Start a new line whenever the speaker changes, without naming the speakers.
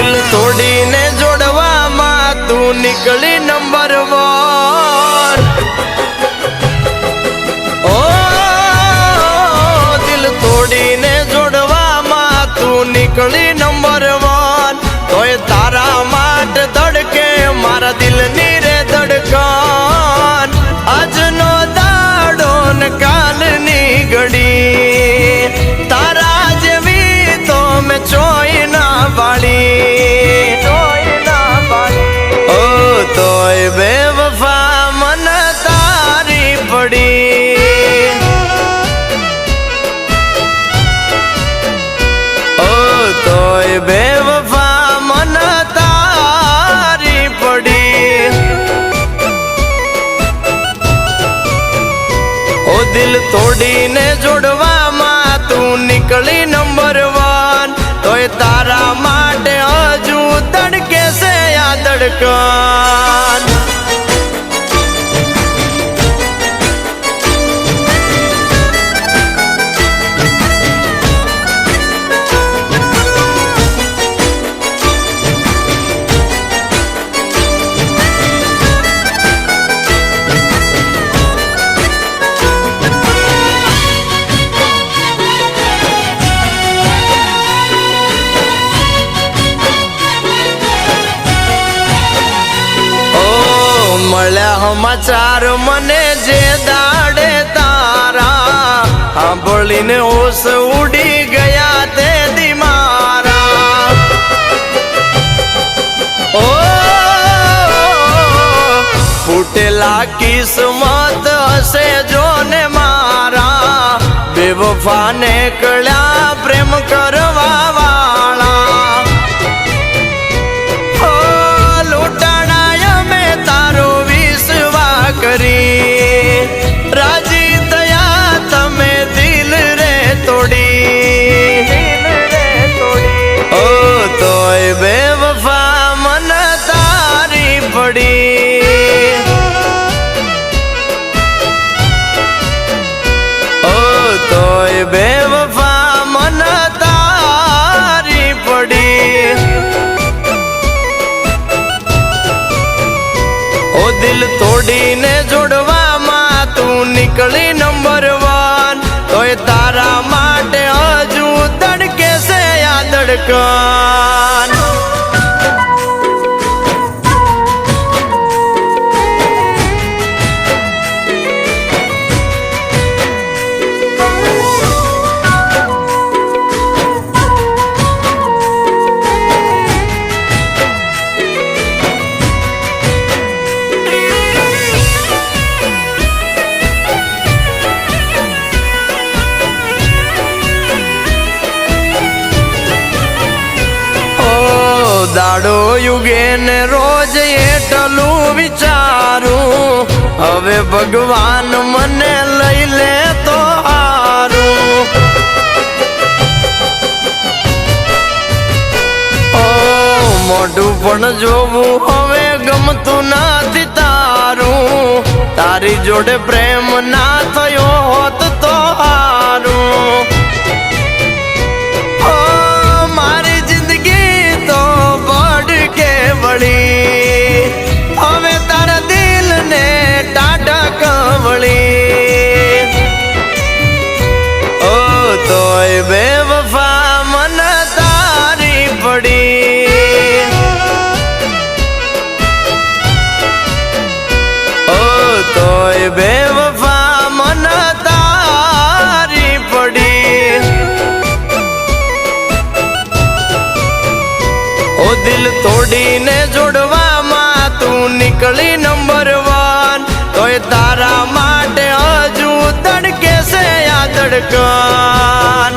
દિલ તોડીને જોડવામાં તું નીકળી નંબર 1। ઓ દિલ તોડીને જોડવામાં તું નીકળી નંબર 1। તોય તારા માટે ધડકે મારા દિલની રે ધડકન। આજનો દાડો ને કાલની ઘડી તારા જેવી તો મેં ચોઈ ના વાળી। ઓ તોય બેવફા મન તારી પડી। ઓ તોય બેવફા મન તારી પડી। ઓ દિલ તોડીને જોડવામાં તું નીકળી નંબર 1। તોય તારા માટે હજુ ધડકે છે આ ધડકન। મળ્યા સમાચાર મને જે દાડે તારા સાંભળીને હોશ ઉડી ગયા તે દી મારા। ઓ ફૂટેલા કિસ્મત હશે જો ને મારા બેવફાને કળ્યા પ્રેમ કરવા વાળા। રાજી થયા તમે દિલ રે તોડી। ઓ તોય બેવફા મન તારી પડી। ઓ તોય બેવફા મન તારી પડી। ઓ દિલ તોડીને જોડવામાં તું નીકળી નંબર 1। તોય તારા માટે હજુ ધડકે છે આ ધડકન। દાડો યુગે ને રોજ એટલું વિચારું હવે ભગવાન મને લઈ લે તો હારું। ઓ મોઢું પણ જોવું હવે ગમતું નથી તારું તારી જોડે પ્રેમ ના થયો હોત તો હારું। હવે તારા દિલ ને ટાટા કવળી। ઓ તોય બેવફા મન તારી પડી। ઓ તોય બેવફા મન તારી પડી। ઓ દિલ તોડીને જોડવામાં તું નીકળી નંબર 1। તોય તારા માટે હજુ ધડકે છે આ ધડકન।